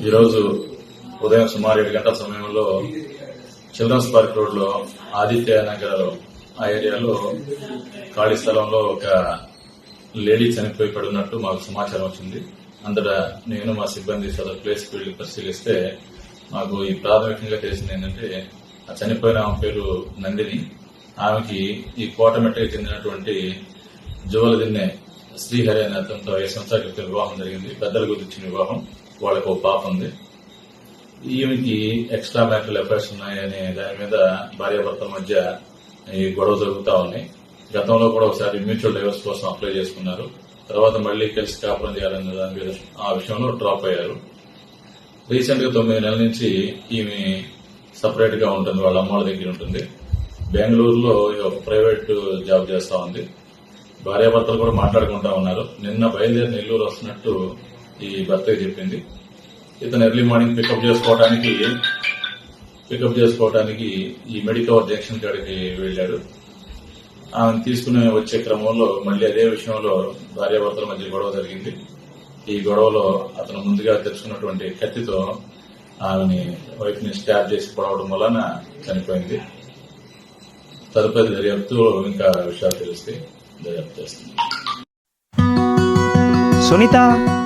ఈరోజు ఉదయం సుమారు 7 గంటల సమయంలో చిల్డ్రన్స్ పార్క్ రోడ్ లో ఆదిత్య నగర్ ఆ ఏరియాలో ఖాళీ స్థలంలో ఒక లేడీ చనిపోయి పడినట్టు మాకు సమాచారం వచ్చింది. అంతటా నేను మా సిబ్బంది సదరు ప్లేస్ కి వెళ్లి పరిశీలిస్తే మాకు ఈ ప్రాథమికంగా తెలిసింది ఏంటంటే ఆ చనిపోయిన ఆమె పేరు నందిని. ఆమెకి ఈ కోటమెట్టకి చెందినటువంటి జువలదిన్నె శ్రీహరి అనే అతనితో 5 సంవత్సరాల క్రితం వివాహం జరిగింది. పెద్దలు గురించిన వివాహం. వాళ్ళకు ఒక పాప ఉంది. ఈమెకి ఎక్స్ట్రా మ్యారిటల్ అఫైర్స్ ఉన్నాయనే దాని మీద భార్యాభర్తల మధ్య ఈ గొడవ జరుగుతా ఉన్నాయి. గతంలో కూడా ఒకసారి మ్యూచువల్ డైవర్స్ కోసం అప్లై చేసుకున్నారు. తర్వాత మళ్లీ కలిసి కాపురం చేయాలనే దాని మీద ఆ విషయంలో డ్రాప్ అయ్యారు. రీసెంట్ గా 9 నెలల నుంచి ఈమె సపరేట్ గా ఉంటుంది. వాళ్ళ అమ్మాళ్ళ దగ్గర ఉంటుంది. బెంగళూరులో ఒక ప్రైవేట్ జాబ్ చేస్తా ఉంది. భార్యాభర్తలు కూడా మాట్లాడుకుంటా ఉన్నారు. నిన్న బయలుదేరి నెల్లూరు వస్తున్నట్టు ఈ భర్తకి చెప్పింది. ఇతను ఎర్లీ మార్నింగ్ పికప్ చేసుకోవడానికి ఈ మెడికవర్ జంక్షన్ కాడికి వెళ్లాడు. ఆమెను తీసుకుని వచ్చే క్రమంలో మళ్లీ అదే విషయంలో భార్యాభర్తల మధ్య గొడవ జరిగింది. ఈ గొడవలో అతను ముందుగా తెచ్చుకున్నటువంటి కత్తితో ఆమెని వైఫ్ ని స్టాబ్ చేసి పొడవడం వలన చనిపోయింది. తదుపరి దర్యాప్తు ఇంకా విషయాలు తెలిస్తే దర్యాప్తు చేస్తుంది. సునీత,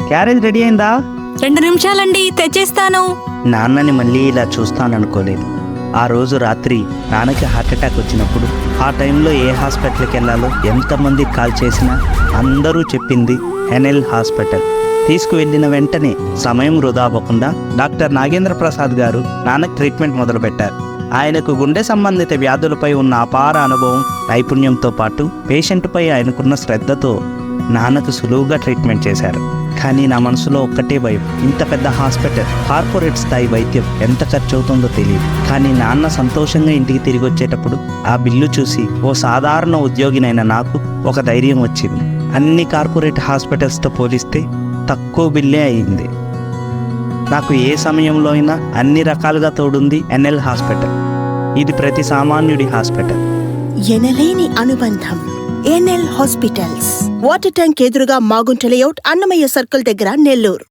క్యారేజ్ రెడీ అయిందా? 2 నిమిషాలండి, తెచ్చేస్తాను. నాన్నని మళ్ళీ ఇలా చూస్తాననుకోలేదు. ఆ రోజు రాత్రి నాన్నకి హార్ట్అటాక్ వచ్చినప్పుడు ఆ టైంలో ఏ హాస్పిటల్కి వెళ్ళాలో ఎంతమందికి కాల్ చేసినా అందరూ చెప్పింది ఎన్ఎల్ హాస్పిటల్. తీసుకువెళ్లిన వెంటనే సమయం వృధా అవ్వకుండా డాక్టర్ నాగేంద్ర ప్రసాద్ గారు నాన్నకు ట్రీట్మెంట్ మొదలుపెట్టారు. ఆయనకు గుండె సంబంధిత వ్యాధులపై ఉన్న అపార అనుభవం, నైపుణ్యంతో పాటు పేషెంట్పై ఆయనకున్న శ్రద్ధతో నాన్నకు సులువుగా ట్రీట్మెంట్ చేశారు. కానీ నా మనసులో ఒక్కటే భయం. ఇంత పెద్ద హాస్పిటల్, కార్పొరేట్ స్థాయి వైద్యం ఎంత ఖర్చు అవుతుందో తెలియదు. కానీ నాన్న సంతోషంగా ఇంటికి తిరిగి వచ్చేటప్పుడు ఆ బిల్లు చూసి ఓ సాధారణ ఉద్యోగినైన నాకు ఒక ధైర్యం వచ్చింది. అన్ని కార్పొరేట్ హాస్పిటల్స్తో పోలిస్తే తక్కువ బిల్లే అయింది. నాకు ఏ సమయంలో అయినా అన్ని రకాలుగా తోడుంది ఎన్ఎల్ హాస్పిటల్. ఇది ప్రతి సామాన్యుడి హాస్పిటల్. ఎనలేని అనుబంధం. NL hospitals. వాటర్ ట్యాంక్ ఎదురుగా మాగుంట లేఅవుట్, అన్నమయ్య సర్కిల్ దగ్గర, నెల్లూరు.